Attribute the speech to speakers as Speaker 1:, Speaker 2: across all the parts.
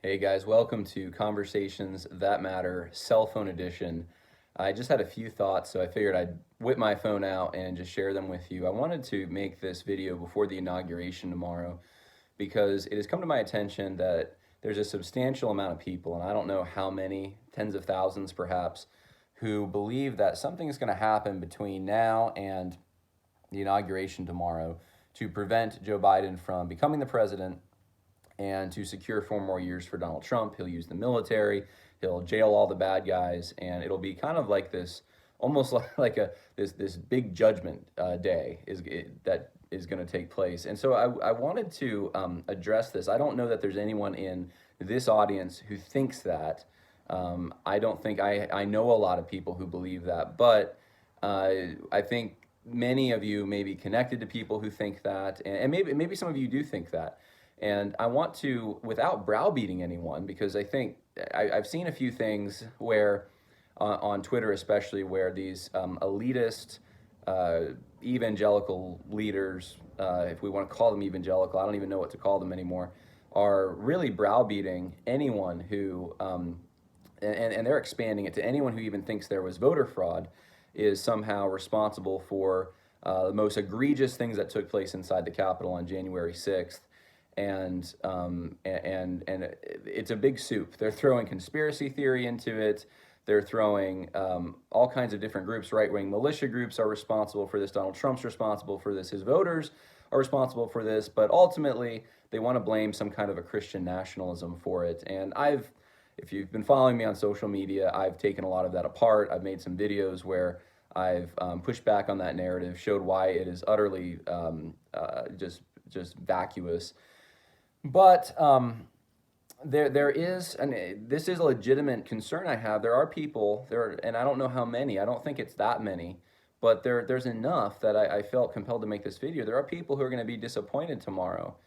Speaker 1: Hey guys, welcome to Conversations That Matter, cell phone edition. I just had a few thoughts, so I figured I'd whip my phone out and just share them with you. I wanted to make this video before the inauguration tomorrow because it has come to my attention that there's a substantial amount of people, and I don't know how many, tens of thousands perhaps, who believe that something is going to happen between now and the inauguration tomorrow to prevent Joe Biden from becoming the president and to secure 4 more years for Donald Trump. He'll use the military, he'll jail all the bad guys, and it'll be kind of like this, almost like this big judgment day that is going to take place. And so I wanted to address this. I don't know that there's anyone in this audience who thinks that. I don't think I know a lot of people who believe that, but I think many of you may be connected to people who think that, and maybe some of you do think that. And I want to, without browbeating anyone, because I think I've seen a few things where, on Twitter especially, where these elitist evangelical leaders, if we want to call them evangelical, I don't even know what to call them anymore, are really browbeating anyone who, and they're expanding it to anyone who even thinks there was voter fraud is somehow responsible for the most egregious things that took place inside the Capitol on January 6th. And it's a big soup. They're throwing conspiracy theory into it. They're throwing all kinds of different groups. Right-wing militia groups are responsible for this. Donald Trump's responsible for this. His voters are responsible for this. But ultimately, they want to blame some kind of a Christian nationalism for it. And if you've been following me on social media, I've taken a lot of that apart. I've made some videos where I've pushed back on that narrative, showed why it is utterly just vacuous. But there is, and this is a legitimate concern I have. There are people there, and I don't know how many. I don't think it's that many, but there's enough that I felt compelled to make this video. There are people who are going to be disappointed tomorrow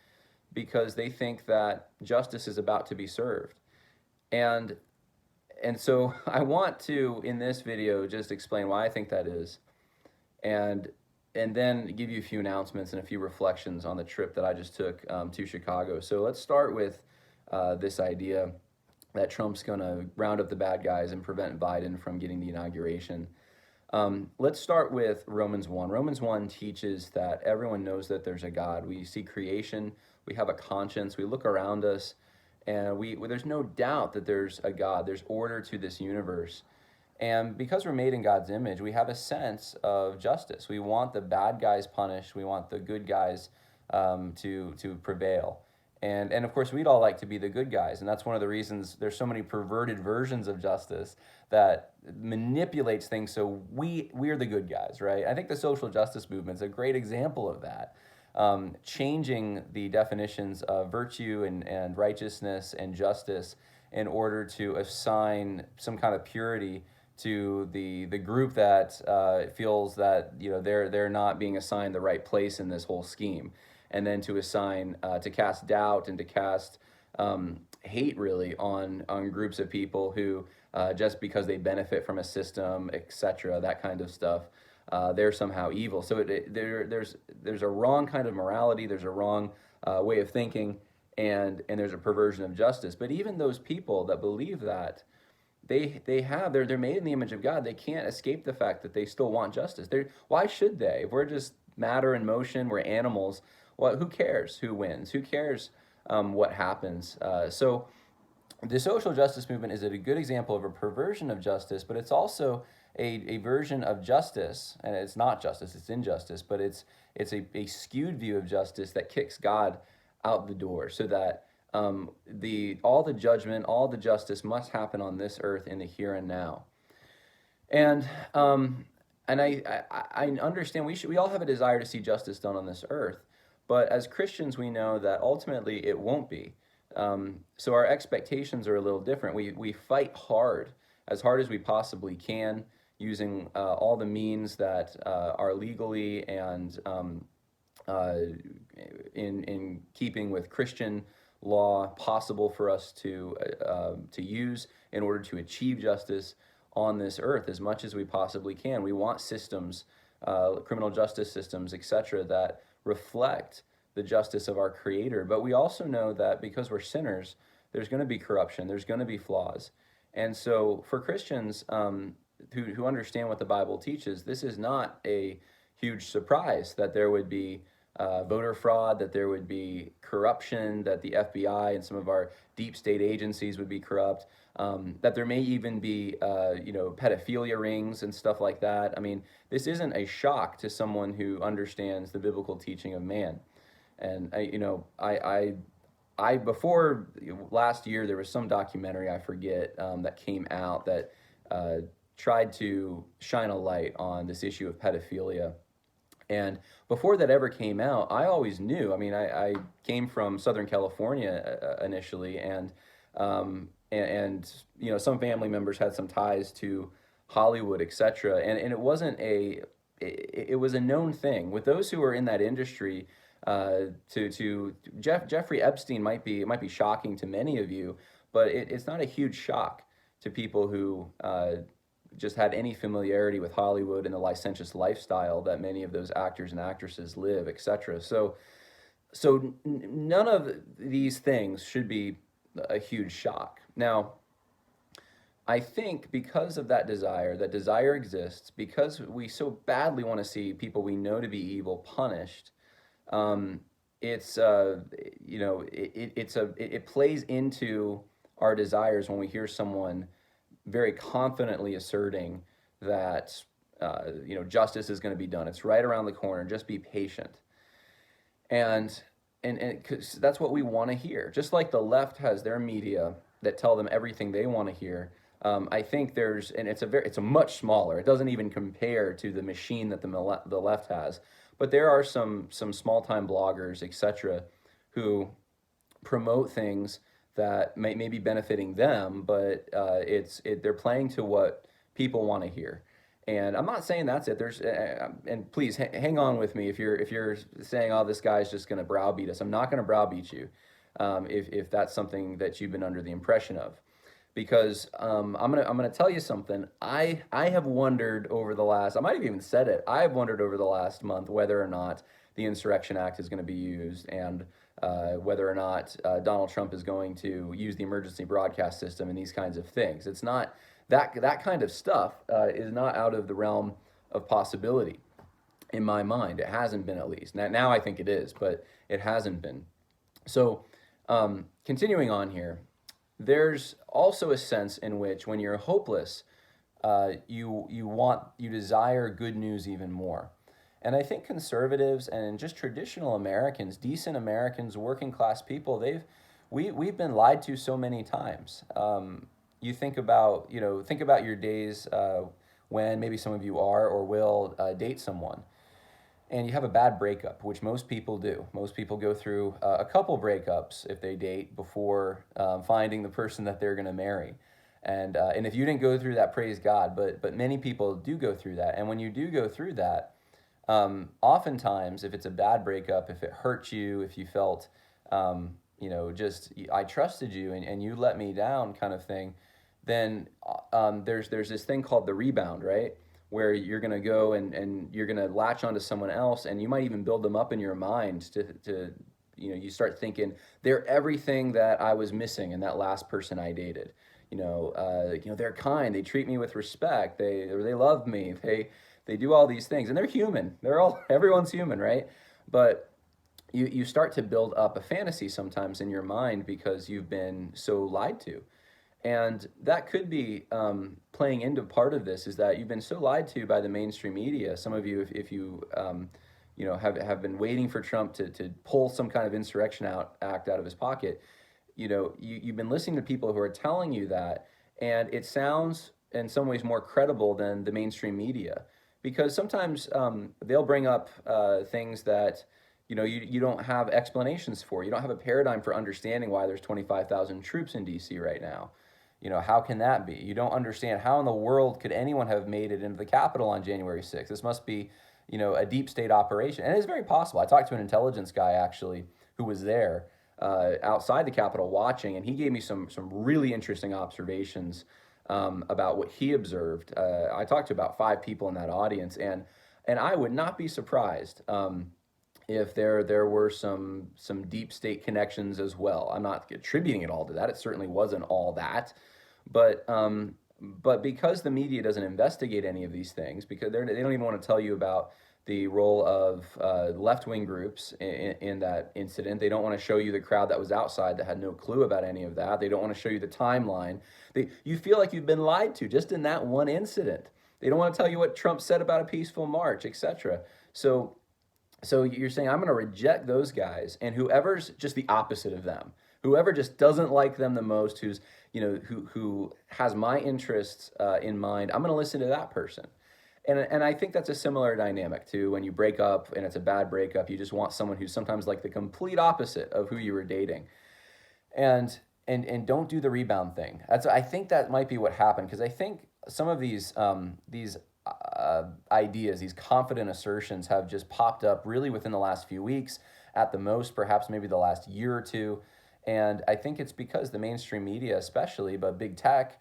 Speaker 1: because they think that justice is about to be served, and so I want to, in this video, just explain why I think that is, and then give you a few announcements and a few reflections on the trip that I just took to Chicago. So let's start with this idea that Trump's going to round up the bad guys and prevent Biden from getting the inauguration. Let's start with Romans 1. Romans 1 teaches that everyone knows that there's a God. We see creation, we have a conscience, we look around us, and there's no doubt that there's a God. There's order to this universe. And because we're made in God's image, we have a sense of justice. We want the bad guys punished. We want the good guys to prevail. And of course, we'd all like to be the good guys. And that's one of the reasons there's so many perverted versions of justice that manipulates things so we're the good guys, right? I think the social justice movement is a great example of that. Changing the definitions of virtue and righteousness and justice in order to assign some kind of purity to the group that feels that they're not being assigned the right place in this whole scheme, and then to assign to cast doubt and to cast hate really on groups of people who just because they benefit from a system, etc., that kind of stuff, they're somehow evil. So there's a wrong kind of morality, there's a wrong way of thinking, and there's a perversion of justice. But even those people that believe that, they're made in the image of God. They can't escape the fact that they still want justice. Why should they? If we're just matter in motion, we're animals. Well, who cares who wins? Who cares what happens? So the social justice movement is a good example of a perversion of justice, but it's also a version of justice, and it's not justice, it's injustice, but it's a skewed view of justice that kicks God out the door, so that all the judgment, all the justice must happen on this earth in the here and now. And I understand we all have a desire to see justice done on this earth, but as Christians we know that ultimately it won't be. So our expectations are a little different. We fight hard as we possibly can, using all the means that are legally and in keeping with Christian law possible for us to use in order to achieve justice on this earth as much as we possibly can. We want systems, criminal justice systems, etc., that reflect the justice of our Creator. But we also know that because we're sinners, there's going to be corruption, there's going to be flaws. And so for Christians who understand what the Bible teaches, this is not a huge surprise that there would be voter fraud, that there would be corruption, that the FBI and some of our deep state agencies would be corrupt, that there may even be, pedophilia rings and stuff like that. I mean, this isn't a shock to someone who understands the biblical teaching of man. And I before last year, there was some documentary, I forget, that came out that tried to shine a light on this issue of pedophilia. And before that ever came out, I always knew. I mean, I came from Southern California initially, and some family members had some ties to Hollywood, etc. And it wasn't it was a known thing with those who are in that industry. Jeffrey Epstein might be shocking to many of you, but it's not a huge shock to people who just had any familiarity with Hollywood and the licentious lifestyle that many of those actors and actresses live, etc. So none of these things should be a huge shock. Now, I think because of that desire exists, because we so badly want to see people we know to be evil punished. It plays into our desires when we hear someone very confidently asserting that justice is going to be done. It's right around the corner. Just be patient. And 'cause that's what we want to hear. Just like the left has their media that tell them everything they want to hear. I think it's a much smaller. It doesn't even compare to the machine that the left has. But there are some small time bloggers, etc., who promote things that may be benefiting them, but they're playing to what people want to hear. And I'm not saying that's it. And please hang on with me if you're saying, oh, this guy's just going to browbeat us. I'm not going to browbeat you if that's something that you've been under the impression of. Because I'm gonna tell you something. I have wondered over the last, I might have even said it, I have wondered over the last month whether or not the Insurrection Act is going to be used, and whether or not Donald Trump is going to use the emergency broadcast system and these kinds of things. It's not, that kind of stuff is not out of the realm of possibility in my mind. It hasn't been, at least. Now I think it is, but it hasn't been. So continuing on here, there's also a sense in which when you're hopeless, you desire good news even more. And I think conservatives and just traditional Americans, decent Americans, working class people, we've been lied to so many times. You think about your days when maybe some of you are or will date someone, and you have a bad breakup, which most people do. Most people go through a couple breakups if they date before finding the person that they're going to marry. And if you didn't go through that, praise God. But many people do go through that. And when you do go through that, oftentimes, if it's a bad breakup, if it hurt you, if you felt, I trusted you and you let me down kind of thing, then there's this thing called the rebound, right? Where you're going to go and you're going to latch onto someone else, and you might even build them up in your mind to you start thinking they're everything that I was missing in that last person I dated. They're kind, they treat me with respect, they love me, they do all these things, and they're human. Everyone's human, right? But you start to build up a fantasy sometimes in your mind because you've been so lied to. And that could be playing into part of this, is that you've been so lied to by the mainstream media. Some of you, if you have been waiting for Trump to pull some kind of insurrection act out of his pocket, you've been listening to people who are telling you that, and it sounds in some ways more credible than the mainstream media, because sometimes they'll bring up things that you don't have explanations for. You don't have a paradigm for understanding why there's 25,000 troops in D.C. right now. How can that be? You don't understand how in the world could anyone have made it into the Capitol on January 6th? This must be, a deep state operation. And it's very possible. I talked to an intelligence guy, actually, who was there outside the Capitol watching, and he gave me some really interesting observations about what he observed. I talked to about 5 people in that audience, and I would not be surprised if there were some deep state connections as well. I'm not attributing it all to that. It certainly wasn't all that, but because the media doesn't investigate any of these things, because they don't even want to tell you about the role of left-wing groups in that incident. They don't want to show you the crowd that was outside that had no clue about any of that. They don't want to show you the timeline. You feel like you've been lied to just in that one incident. They don't want to tell you what Trump said about a peaceful march, etc. So you're saying I'm going to reject those guys, and whoever's just the opposite of them, whoever just doesn't like them the most, who has my interests in mind, I'm going to listen to that person. And I think that's a similar dynamic to when you break up and it's a bad breakup. You just want someone who's sometimes like the complete opposite of who you were dating, and don't do the rebound thing. I think that might be what happened, because I think some of these ideas, these confident assertions, have just popped up really within the last few weeks, at the most, perhaps maybe the last year or two. And I think it's because the mainstream media, especially, but big tech,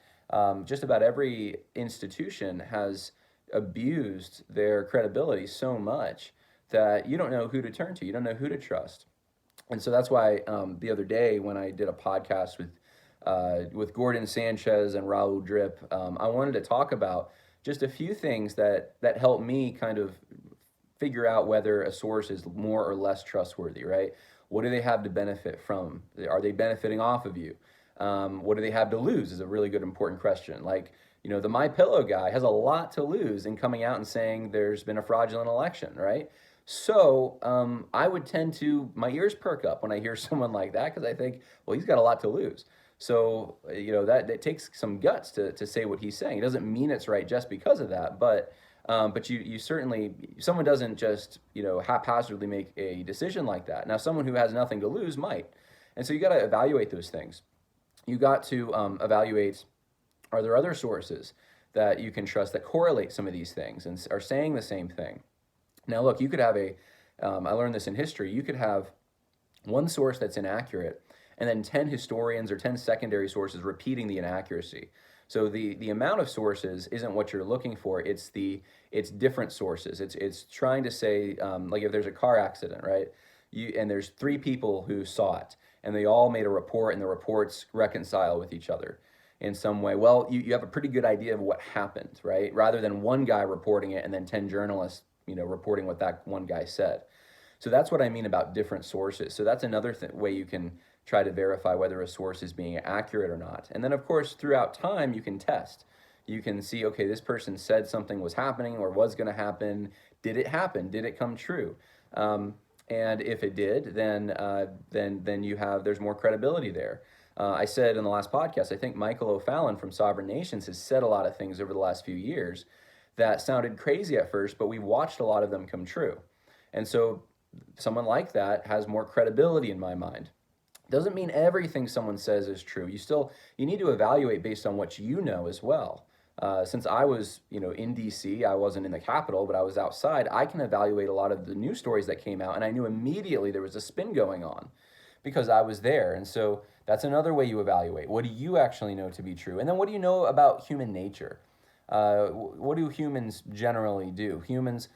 Speaker 1: just about every institution has abused their credibility so much that you don't know who to turn to. You don't know who to trust. And so that's why the other day when I did a podcast with Gordon Sanchez and Raul Drip, I wanted to talk about just a few things that help me kind of figure out whether a source is more or less trustworthy, right? What do they have to benefit from? Are they benefiting off of you? What do they have to lose is a really good, important question. Like, the MyPillow guy has a lot to lose in coming out and saying there's been a fraudulent election, right? So I would tend to, my ears perk up when I hear someone like that, because I think, well, he's got a lot to lose. So, that it takes some guts to say what he's saying. It doesn't mean it's right just because of that, but you certainly, someone doesn't just, haphazardly make a decision like that. Now, someone who has nothing to lose might. And so you got to evaluate those things. You got to evaluate, are there other sources that you can trust that correlate some of these things and are saying the same thing? Now, look, you could have I learned this in history, you could have one source that's inaccurate and then 10 historians or 10 secondary sources repeating the inaccuracy. So the amount of sources isn't what you're looking for. It's different sources. It's trying to say, like if there's a car accident, right? And there's 3 people who saw it, and they all made a report, and the reports reconcile with each other in some way. Well, you have a pretty good idea of what happened, right? Rather than one guy reporting it and then 10 journalists, reporting what that one guy said. So that's what I mean about different sources. So that's another way you can try to verify whether a source is being accurate or not. And then, of course, throughout time, you can test. You can see, okay, this person said something was happening or was going to happen. Did it happen? Did it come true? And if it did, then there's more credibility there. I said in the last podcast, I think Michael O'Fallon from Sovereign Nations has said a lot of things over the last few years that sounded crazy at first, but we watched a lot of them come true. And so someone like that has more credibility in my mind. Doesn't mean everything someone says is true. You need to evaluate based on what you know as well. Since I was, in DC, I wasn't in the Capitol, but I was outside, I can evaluate a lot of the news stories that came out, and I knew immediately there was a spin going on because I was there. And so that's another way you evaluate. What do you actually know to be true? And then what do you know about human nature? What do humans generally do? Humans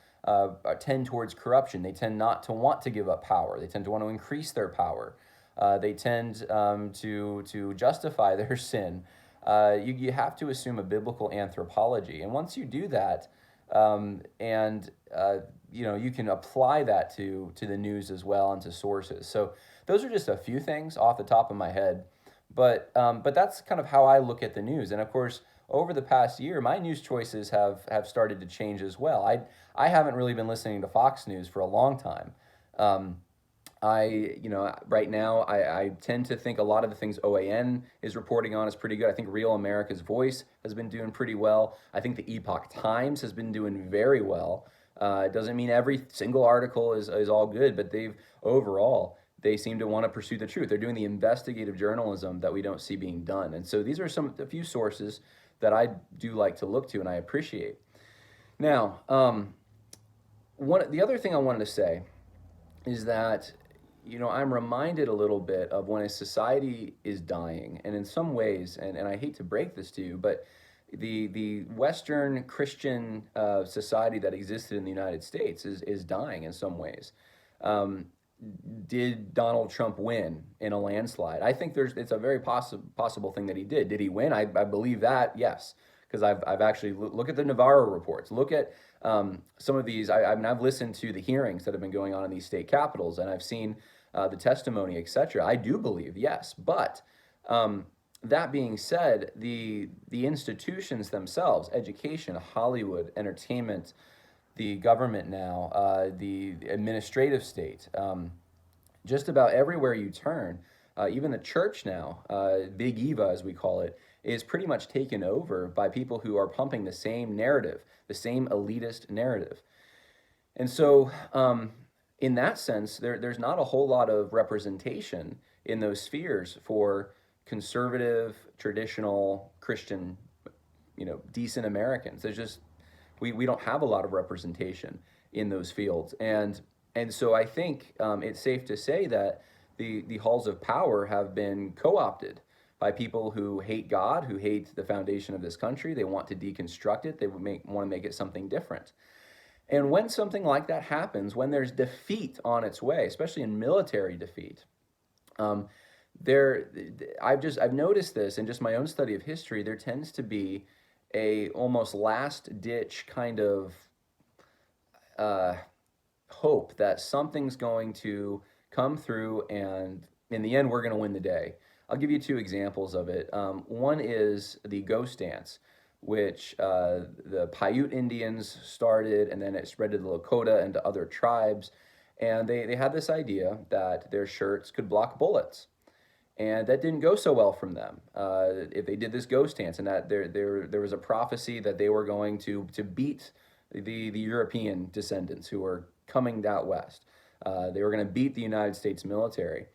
Speaker 1: tend towards corruption. They tend not to want to give up power. They tend to want to increase their power. They tend to justify their sin. You have to assume a biblical anthropology. And once you do that, you can apply that to the news as well and to sources. So those are just a few things off the top of my head. But that's kind of how I look at the news. And of course, over the past year, my news choices have started to change as well. I haven't really been listening to Fox News for a long time. Right now, I tend to think a lot of the things OAN is reporting on is pretty good. I think Real America's Voice has been doing pretty well. I think the Epoch Times has been doing very well. It doesn't mean every single article is all good, but they seem to want to pursue the truth. They're doing the investigative journalism that we don't see being done. And so these are a few sources that I do like to look to and I appreciate. Now, the other thing I wanted to say is that, I'm reminded a little bit of when a society is dying. And in some ways, and I hate to break this to you, but the Western Christian society that existed in the United States is dying in some ways. Did Donald Trump win in a landslide? I think it's a very possible thing that he did. Did he win? I believe that, yes, because I've actually look at the Navarro reports. Look at some of these. I've listened to the hearings that have been going on in these state capitals, and I've seen the testimony, etc. I do believe, yes, but that being said, the institutions themselves, education, Hollywood, entertainment, the government now, the administrative state, just about everywhere you turn, even the church now, Big Eva as we call it, is pretty much taken over by people who are pumping the same narrative, the same elitist narrative. And so, in that sense, there's not a whole lot of representation in those spheres for conservative, traditional, Christian, decent Americans. There's just we don't have a lot of representation in those fields, and so I think it's safe to say that the halls of power have been co-opted by people who hate God, who hate the foundation of this country. They want to deconstruct it. They want to make it something different. And when something like that happens, when there's defeat on its way, especially in military defeat, I've noticed this in just my own study of history. There tends to be a almost last ditch kind of hope that something's going to come through, and in the end, we're going to win the day. I'll give you two examples of it. One is the ghost dance, which the Paiute Indians started, and then it spread to the Lakota and to other tribes. And they had this idea that their shirts could block bullets. And that didn't go so well from them. If they did this ghost dance, and that there was a prophecy that they were going to beat the European descendants who were coming out west. They were going to beat the United States military.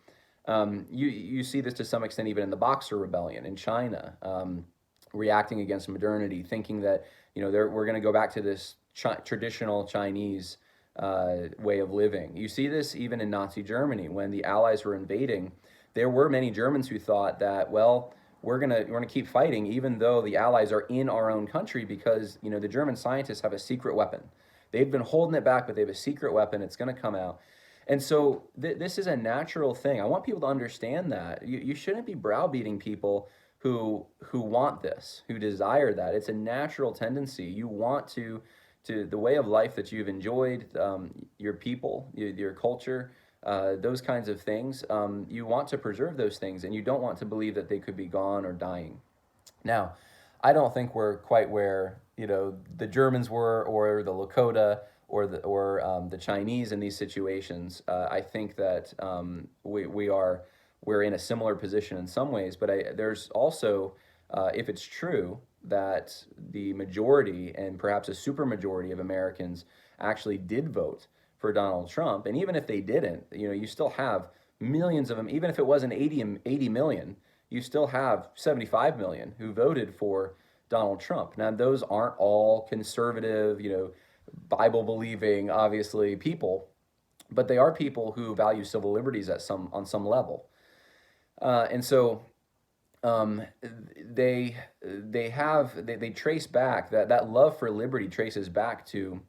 Speaker 1: You see this to some extent even in the Boxer Rebellion in China, reacting against modernity, thinking that we're going to go back to this traditional Chinese way of living. You see this even in Nazi Germany when the Allies were invading. There were many Germans who thought that, well, we're gonna keep fighting even though the Allies are in our own country, because the German scientists have a secret weapon. They've been holding it back, but they have a secret weapon. It's going to come out. And so this is a natural thing. I want people to understand that. You shouldn't be browbeating people who want this, who desire that. It's a natural tendency. You want to the way of life that you've enjoyed, your people, your culture, those kinds of things. You want to preserve those things, and you don't want to believe that they could be gone or dying. Now, I don't think we're quite where the Germans were, or the Lakota, or the Chinese in these situations. I think that we're in a similar position in some ways, but there's also, if it's true that the majority and perhaps a supermajority of Americans actually did vote for Donald Trump, and even if they didn't, you still have millions of them. Even if it wasn't 80 million, you still have 75 million who voted for Donald Trump. Now, those aren't all conservative, Bible-believing, obviously, people, but they are people who value civil liberties on some level. And so they trace back, that love for liberty traces back to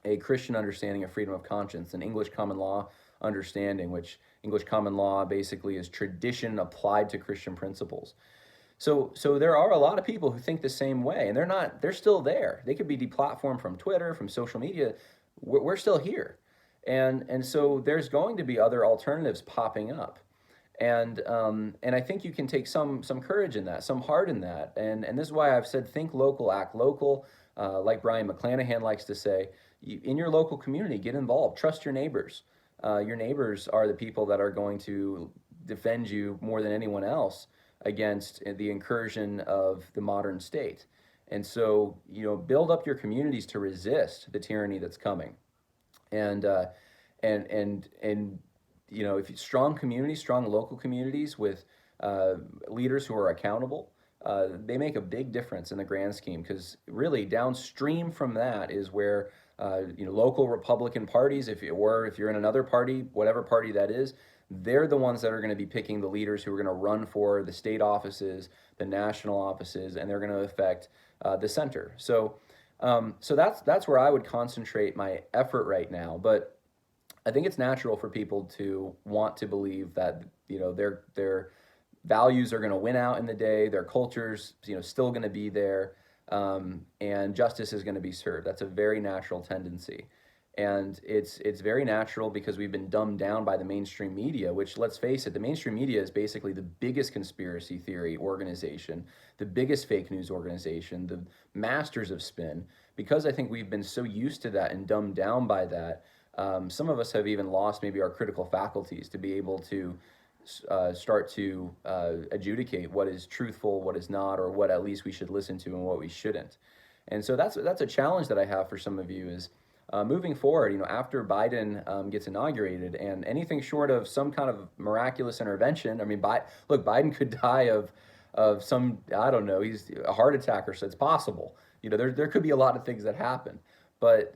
Speaker 1: a Christian understanding of freedom of conscience, an English common law understanding, which English common law basically is tradition applied to Christian principles. So there are a lot of people who think the same way, and they're still there. They could be deplatformed from Twitter, from social media. We're still here. And so there's going to be other alternatives popping up. And I think you can take some courage in that, some heart in that. And this is why I've said, think local, act local. Like Brian McClanahan likes to say, in your local community, get involved. Trust your neighbors. Your neighbors are the people that are going to defend you more than anyone else against the incursion of the modern state. And so, build up your communities to resist the tyranny that's coming. And if strong communities, strong local communities with leaders who are accountable, they make a big difference in the grand scheme, because really downstream from that is where local Republican parties, if you're in another party, whatever party that is, they're the ones that are going to be picking the leaders who are going to run for the state offices, the national offices, and they're going to affect the center. So that's where I would concentrate my effort right now. But I think it's natural for people to want to believe that, their values are going to win out in the day, their culture's, still going to be there, and justice is going to be served. That's a very natural tendency. And it's very natural because we've been dumbed down by the mainstream media, which, let's face it, the mainstream media is basically the biggest conspiracy theory organization, the biggest fake news organization, the masters of spin. Because I think we've been so used to that and dumbed down by that, some of us have even lost maybe our critical faculties to be able to start to adjudicate what is truthful, what is not, or what at least we should listen to and what we shouldn't. And so that's a challenge that I have for some of you is moving forward, after Biden gets inaugurated, and anything short of some kind of miraculous intervention. I mean, look, Biden could die of some, I don't know, he's a heart attack or so. It's possible. There could be a lot of things that happen. But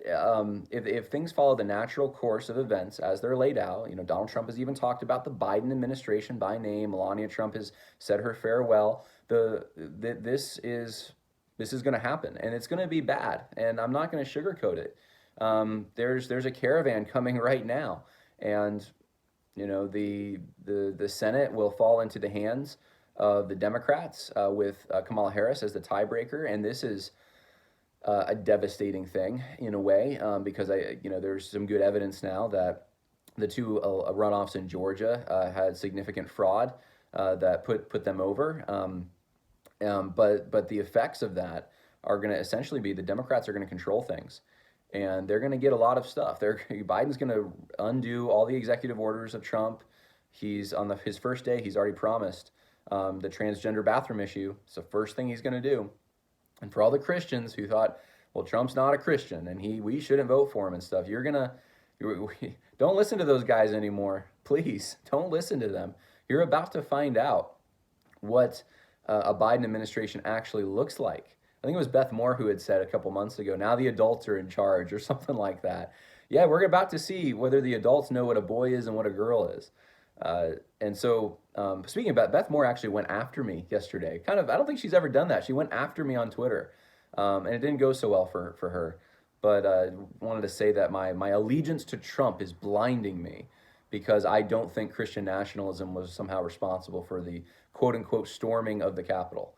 Speaker 1: if things follow the natural course of events as they're laid out, Donald Trump has even talked about the Biden administration by name. Melania Trump has said her farewell. This is going to happen, and it's going to be bad. And I'm not going to sugarcoat it. There's a caravan coming right now, and the Senate will fall into the hands of the Democrats with Kamala Harris as the tiebreaker, and this is a devastating thing in a way because there's some good evidence now that the two runoffs in Georgia had significant fraud that put them over, but the effects of that are going to essentially be the Democrats are going to control things. And they're going to get a lot of stuff. Biden's going to undo all the executive orders of Trump. He's on his first day. He's already promised the transgender bathroom issue. It's the first thing he's going to do. And for all the Christians who thought, well, Trump's not a Christian and we shouldn't vote for him and stuff, don't listen to those guys anymore. Please don't listen to them. You're about to find out what a Biden administration actually looks like. I think it was Beth Moore who had said a couple months ago, now the adults are in charge or something like that. Yeah, we're about to see whether the adults know what a boy is and what a girl is. And so speaking about, Beth Moore actually went after me yesterday. I don't think she's ever done that. She went after me on Twitter, and it didn't go so well for her. But wanted to say that my allegiance to Trump is blinding me because I don't think Christian nationalism was somehow responsible for the quote unquote storming of the Capitol.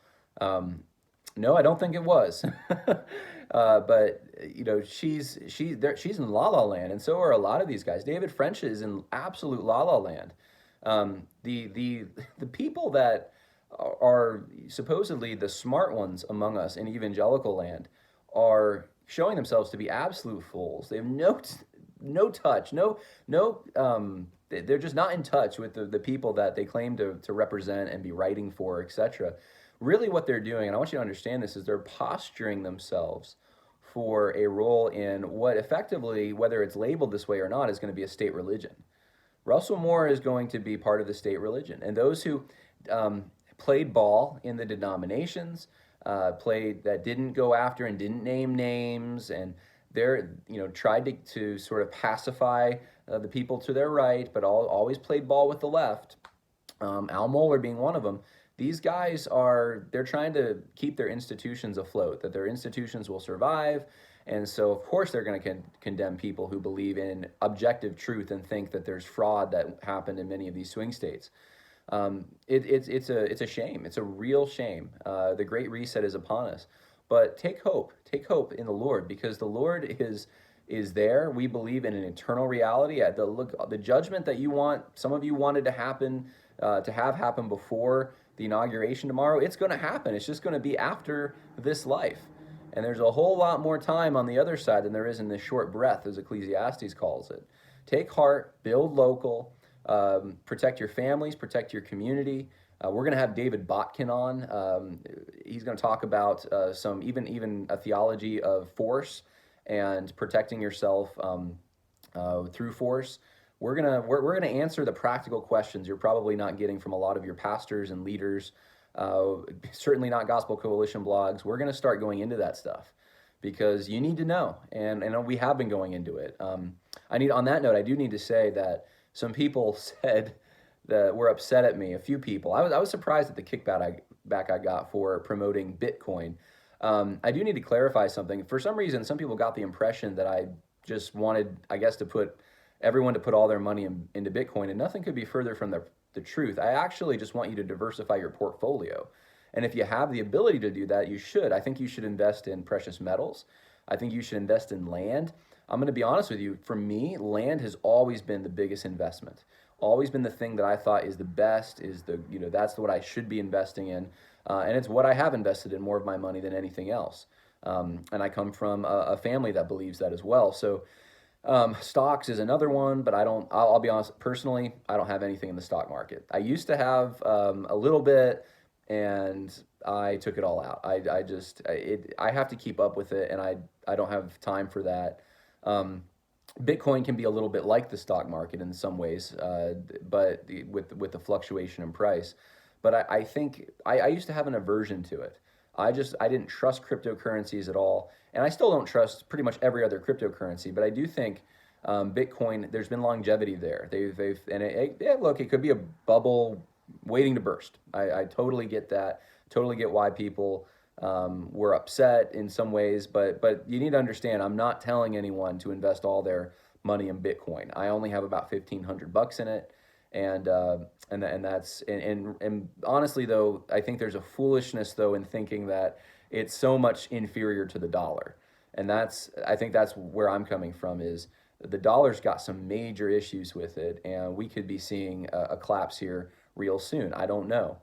Speaker 1: No, I don't think it was. But she's in La La Land, and so are a lot of these guys. David French is in absolute La La Land. The people that are supposedly the smart ones among us in evangelical land are showing themselves to be absolute fools. They have no touch, they're just not in touch with the people that they claim to represent and be writing for, etc. Really what they're doing, and I want you to understand this, is they're posturing themselves for a role in what effectively, whether it's labeled this way or not, is going to be a state religion. Russell Moore is going to be part of the state religion. And those who played ball in the denominations, that didn't go after and didn't name names, and they're, tried to sort of pacify the people to their right, but always played ball with the left, Al Mohler being one of them. These guys they're trying to keep their institutions afloat, that their institutions will survive. And so, of course, they're going to condemn people who believe in objective truth and think that there's fraud that happened in many of these swing states. It's a shame. It's a real shame. The Great Reset is upon us. But take hope in the Lord, because the Lord is there. We believe in an eternal reality. The judgment that some of you wanted to happen, to have happen before the inauguration tomorrow, it's going to happen. It's just going to be after this life. And there's a whole lot more time on the other side than there is in this short breath, as Ecclesiastes calls it. Take heart, build local, protect your families, protect your community. We're going to have David Botkin on. He's going to talk about some even a theology of force and protecting yourself through force. We're gonna answer the practical questions you're probably not getting from a lot of your pastors and leaders, certainly not Gospel Coalition blogs. We're gonna start going into that stuff because you need to know, and we have been going into it. On that note, I do need to say that some people said that were upset at me. A few people. I was surprised at the kickback I got for promoting Bitcoin. I do need to clarify something. For some reason, some people got the impression that I just wanted, I guess, to put everyone to put all their money into Bitcoin, and nothing could be further from the truth. I actually just want you to diversify your portfolio. And if you have the ability to do that, you should. I think you should invest in precious metals. I think you should invest in land. I'm going to be honest with you. For me, land has always been the biggest investment. Always been the thing that I thought is the best, that's what I should be investing in. And it's what I have invested in more of my money than anything else. And I come from a family that believes that as well. So stocks is another one, but I'll be honest, personally, I don't have anything in the stock market. I used to have a little bit, and I took it all out. I have to keep up with it, and I don't have time for that. Bitcoin can be a little bit like the stock market in some ways, but with the fluctuation in price. But I think I used to have an aversion to it. I didn't trust cryptocurrencies at all, and I still don't trust pretty much every other cryptocurrency. But I do think Bitcoin, there's been longevity there. Look, it could be a bubble waiting to burst. I totally get that. Totally get why people were upset in some ways, but you need to understand, I'm not telling anyone to invest all their money in Bitcoin. I only have about $1,500 in it, and honestly though, I think there's a foolishness though in thinking that it's so much inferior to the dollar, and I think that's where I'm coming from. Is the dollar's got some major issues with it, and we could be seeing a collapse here real soon. I don't know.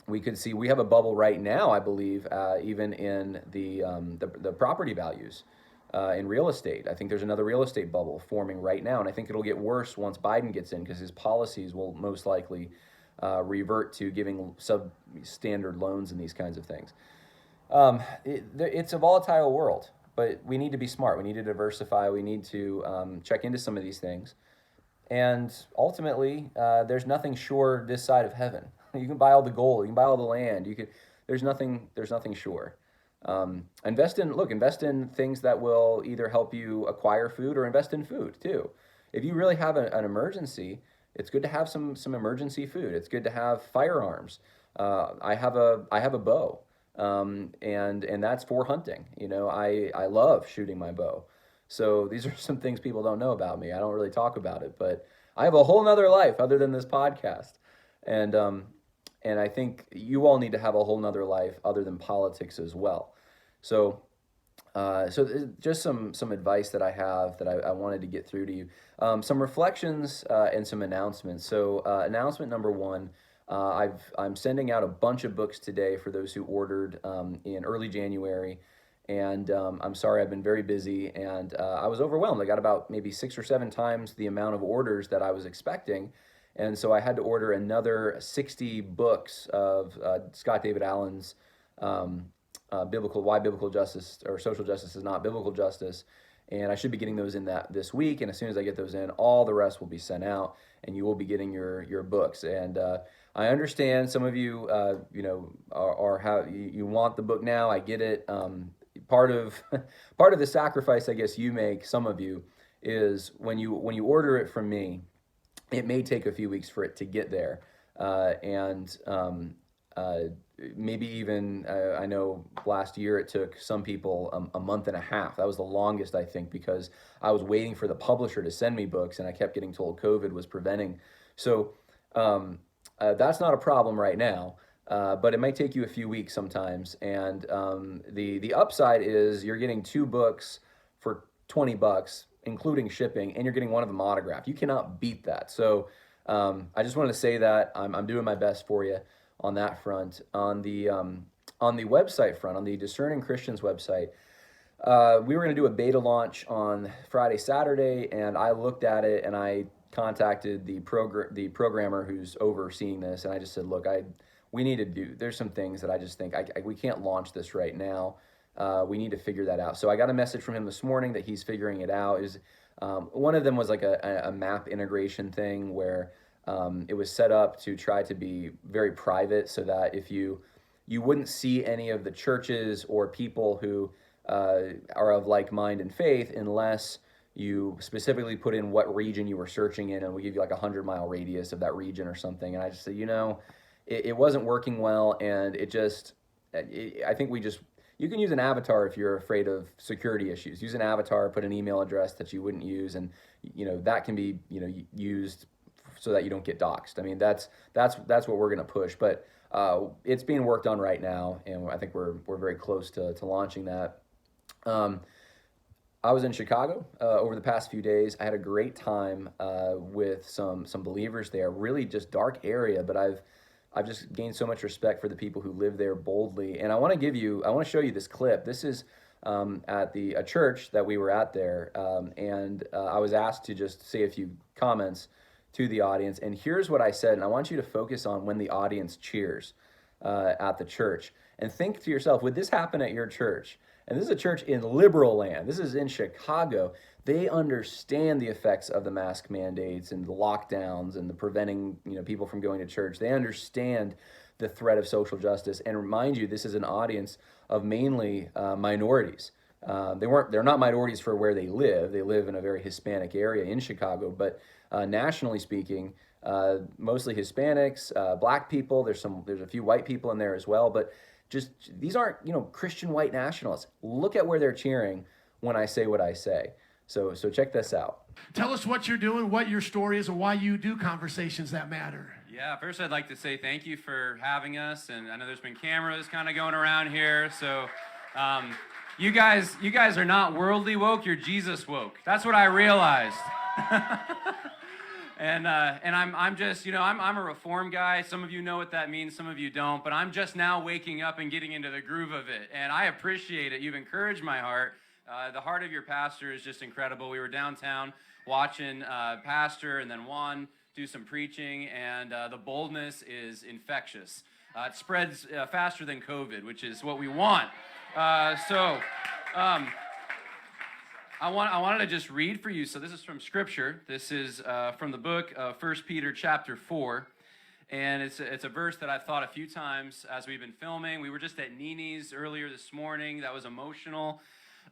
Speaker 1: We have a bubble right now, I believe, even in the property values in real estate. I think there's another real estate bubble forming right now, and I think it'll get worse once Biden gets in, because his policies will most likely revert to giving substandard loans and these kinds of things. It's a volatile world, but we need to be smart. We need to diversify. We need to check into some of these things. And ultimately, there's nothing sure this side of heaven. You can buy all the gold, you can buy all the land. There's nothing sure. Invest in things that will either help you acquire food, or invest in food too. If you really have an emergency, it's good to have some emergency food. It's good to have firearms. I have a bow, and that's for hunting. I love shooting my bow. So these are some things people don't know about me. I don't really talk about it, but I have a whole nother life other than this podcast. And I think you all need to have a whole nother life other than politics as well. So just some advice that I have that I wanted to get through to you. Some reflections and some announcements. So announcement number one, I'm sending out a bunch of books today for those who ordered in early January. And I'm sorry, I've been very busy, and I was overwhelmed. I got about maybe 6 or 7 times the amount of orders that I was expecting. And so I had to order another 60 books of Scott David Allen's Why Biblical Justice or Social Justice is Not Biblical Justice. And I should be getting those in this week. And as soon as I get those in, all the rest will be sent out, and you will be getting your books. And I understand some of you, are how you want the book now. I get it. Part of the sacrifice, I guess, you make, some of you, is when you order it from me, it may take a few weeks for it to get there, and maybe even I know last year it took some people a month and a half. That was the longest, I think, because I was waiting for the publisher to send me books, and I kept getting told COVID was preventing. So that's not a problem right now, but it might take you a few weeks sometimes. And the upside is you're getting 2 books for $20, including shipping, and you're getting one of them autographed. You cannot beat that. So I just wanted to say that I'm doing my best for you on that front. On the website front, on the Discerning Christians website, we were going to do a beta launch on Friday, Saturday, and I looked at it and I contacted the programmer who's overseeing this, and I just said, look, we need to there's some things that I just think we can't launch this right now. We need to figure that out. So I got a message from him this morning that he's figuring it out. One of them was like a map integration thing where it was set up to try to be very private, so that if you wouldn't see any of the churches or people who are of like mind and faith unless you specifically put in what region you were searching in, and we give you like a 100-mile radius of that region or something. And I just said, it wasn't working well, and I think You can use an avatar if you're afraid of security issues. Use an avatar, put an email address that you wouldn't use, and that can be used so that you don't get doxxed. I mean, that's what we're going to push, but it's being worked on right now, and I think we're very close to launching that. I was in Chicago over the past few days. I had a great time with some believers there. Really just dark area, but I've just gained so much respect for the people who live there boldly. And I want to show you this clip. This is at a church that we were at there, and I was asked to just say a few comments to the audience. And here's what I said, and I want you to focus on when the audience cheers at the church. And think to yourself, would this happen at your church? And this is a church in liberal land. This is in Chicago. They understand the effects of the mask mandates and the lockdowns and the preventing people from going to church. They understand the threat of social justice. And remind you, this is an audience of mainly minorities. They're not minorities for where they live. They live in a very Hispanic area in Chicago, but nationally speaking, mostly Hispanics, black people. There's a few white people in there as well, but just these aren't Christian white nationalists. Look at where they're cheering when I say what I say. So check this out.
Speaker 2: Tell us what you're doing, what your story is, and why you do Conversations That Matter.
Speaker 3: Yeah, first I'd like to say thank you for having us, and I know there's been cameras kind of going around here, so you guys are not worldly woke, you're Jesus woke. That's what I realized. And I'm just, I'm a reform guy. Some of you know what that means, some of you don't, but I'm just now waking up and getting into the groove of it, and I appreciate it. You've encouraged my heart. The heart of your pastor is just incredible. We were downtown watching Pastor and then Juan do some preaching, and the boldness is infectious. It spreads faster than COVID, which is what we want. I wanted to just read for you. So this is from Scripture. This is from the book of 1 Peter chapter 4. And it's a verse that I've thought a few times as we've been filming. We were just at Nini's earlier this morning. That was emotional.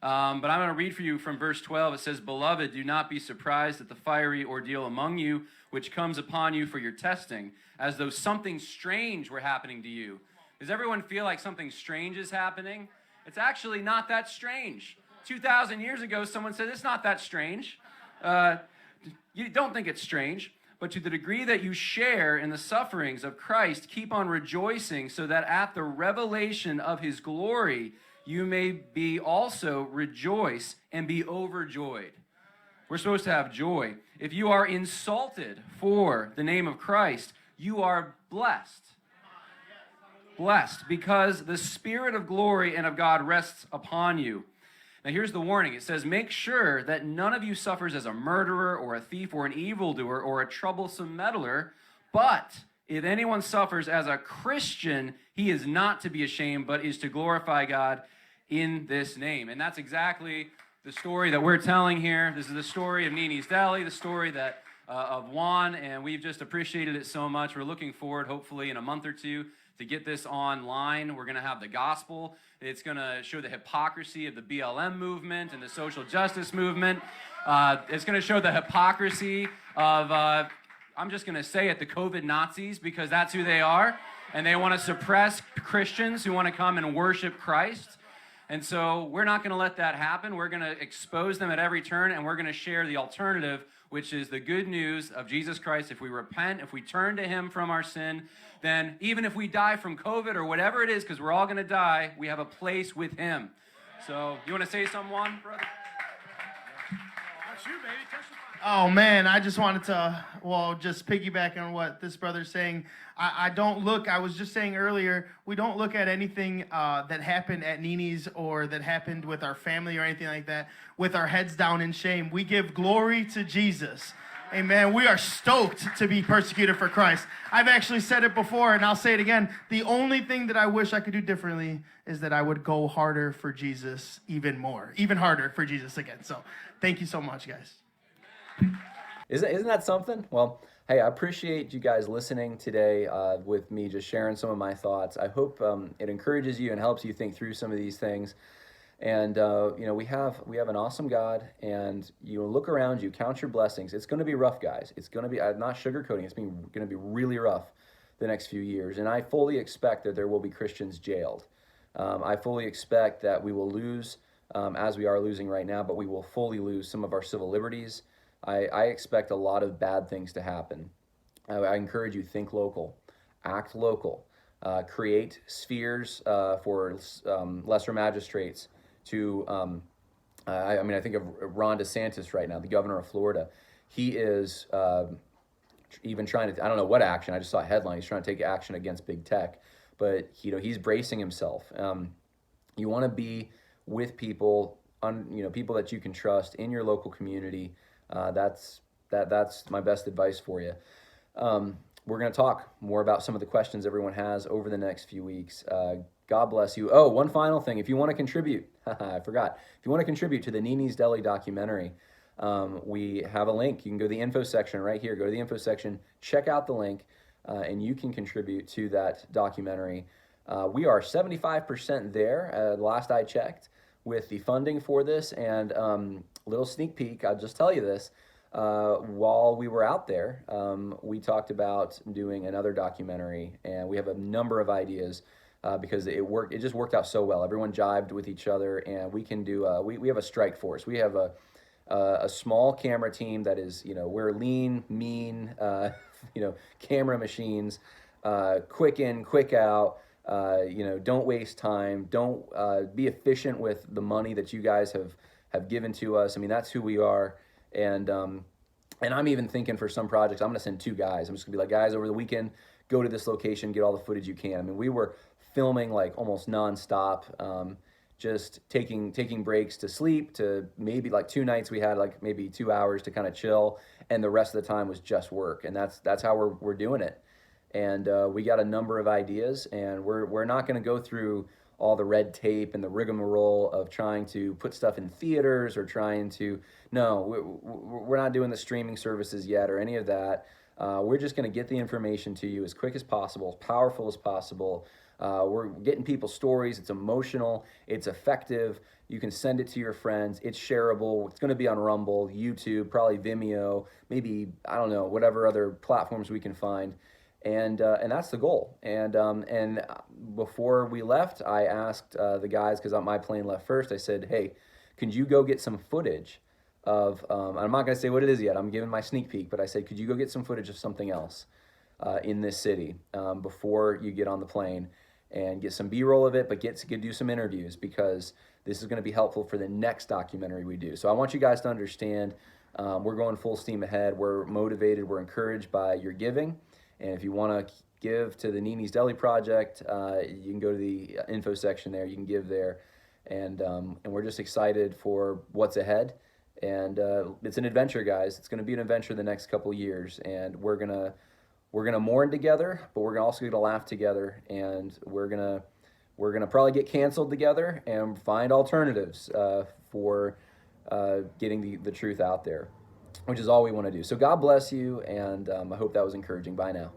Speaker 3: But I'm going to read for you from verse 12. It says, "Beloved, do not be surprised at the fiery ordeal among you, which comes upon you for your testing, as though something strange were happening to you." Does everyone feel like something strange is happening? It's actually not that strange. 2,000 years ago, someone said, it's not that strange. You don't think it's strange, but to the degree that you share in the sufferings of Christ, keep on rejoicing, so that at the revelation of his glory, you may be also rejoice and be overjoyed. We're supposed to have joy. If you are insulted for the name of Christ, you are blessed. Blessed, because the Spirit of glory and of God rests upon you. Now here's the warning. It says, make sure that none of you suffers as a murderer or a thief or an evildoer or a troublesome meddler, but if anyone suffers as a Christian, he is not to be ashamed, but is to glorify God in this name. And that's exactly the story that we're telling here. This is the story of Nini's Deli, the story of Juan, and we've just appreciated it so much. We're looking forward, hopefully in a month or two, to get this online. We're going to have the gospel. It's going to show the hypocrisy of the BLM movement and the social justice movement. It's going to show the hypocrisy of, I'm just going to say it, the COVID Nazis, because that's who they are. And they want to suppress Christians who want to come and worship Christ. And so we're not going to let that happen. We're going to expose them at every turn, and we're going to share the alternative, which is the good news of Jesus Christ. If we repent, if we turn to him from our sin, then even if we die from COVID or whatever it is, because we're all going to die, we have a place with him. So you want to say something, Juan, brother?
Speaker 2: That's you, baby. Oh, man, I just wanted to, just piggyback on what this brother's saying. I was just saying earlier, we don't look at anything that happened at Nini's or that happened with our family or anything like that with our heads down in shame. We give glory to Jesus. Amen. We are stoked to be persecuted for Christ. I've actually said it before, and I'll say it again. The only thing that I wish I could do differently is that I would go harder for Jesus even harder for Jesus again. So thank you so much, guys.
Speaker 1: Isn't that something? Well, hey, I appreciate you guys listening today with me, just sharing some of my thoughts. I hope it encourages you and helps you think through some of these things. And we have an awesome God, and you look around you, count your blessings. It's going to be rough, guys. It's going to be, I'm not sugarcoating, it's going to be really rough the next few years. And I fully expect that there will be Christians jailed. I fully expect that we will lose, as we are losing right now, but we will fully lose some of our civil liberties. I expect a lot of bad things to happen. I encourage you, think local, act local, create spheres for lesser magistrates to, I mean, I think of Ron DeSantis right now, the governor of Florida. He is even trying to, I don't know what action, I just saw a headline, he's trying to take action against big tech, but he's bracing himself. You want to be with people, people that you can trust in your local community. That's my best advice for you. We're going to talk more about some of the questions everyone has over the next few weeks. God bless you. Oh, one final thing. If you want to contribute, I forgot. If you want to contribute to the Nini's Deli documentary, we have a link. You can go to the info section right here. Go to the info section, check out the link, and you can contribute to that documentary. We are 75% there, last I checked, with the funding for this. And little sneak peek, I'll just tell you this. While we were out there, we talked about doing another documentary, and we have a number of ideas because it just worked out so well. Everyone jived with each other, and we can do. We have a strike force. We have a small camera team that is, we're lean, mean, camera machines, quick in, quick out. Don't waste time. Don't be efficient with the money that you guys have given to us. I mean, that's who we are. And I'm even thinking for some projects, I'm going to send 2 guys. I'm just going to be like, guys, over the weekend, go to this location, get all the footage you can. I mean, we were filming like almost nonstop, just taking breaks to sleep, to maybe like 2 nights we had like maybe 2 hours to kind of chill, and the rest of the time was just work. And that's how we're doing it. And we got a number of ideas, and we're not going to go through all the red tape and the rigmarole of trying to put stuff in theaters or trying to, no, we're not doing the streaming services yet or any of that. We're just going to get the information to you as quick as possible, as powerful as possible. We're getting people's stories. It's emotional. It's effective. You can send it to your friends. It's shareable. It's going to be on Rumble, YouTube, probably Vimeo, maybe, I don't know, whatever other platforms we can find. And that's the goal. And before we left, I asked the guys, because my plane left first, I said, hey, could you go get some footage of, I'm not going to say what it is yet, I'm giving my sneak peek, but I said, could you go get some footage of something else in this city before you get on the plane, and get some B-roll of it, but get do some interviews, because this is going to be helpful for the next documentary we do. So I want you guys to understand we're going full steam ahead. We're motivated. We're encouraged by your giving. And if you want to give to the Nini's Deli project, you can go to the info section there. You can give there. And we're just excited for what's ahead. And it's an adventure, guys. It's going to be an adventure the next couple years. And we're gonna mourn together, but we're also going to laugh together. And we're gonna probably get canceled together and find alternatives for getting the truth out there, which is all we want to do. So God bless you, and I hope that was encouraging. Bye now.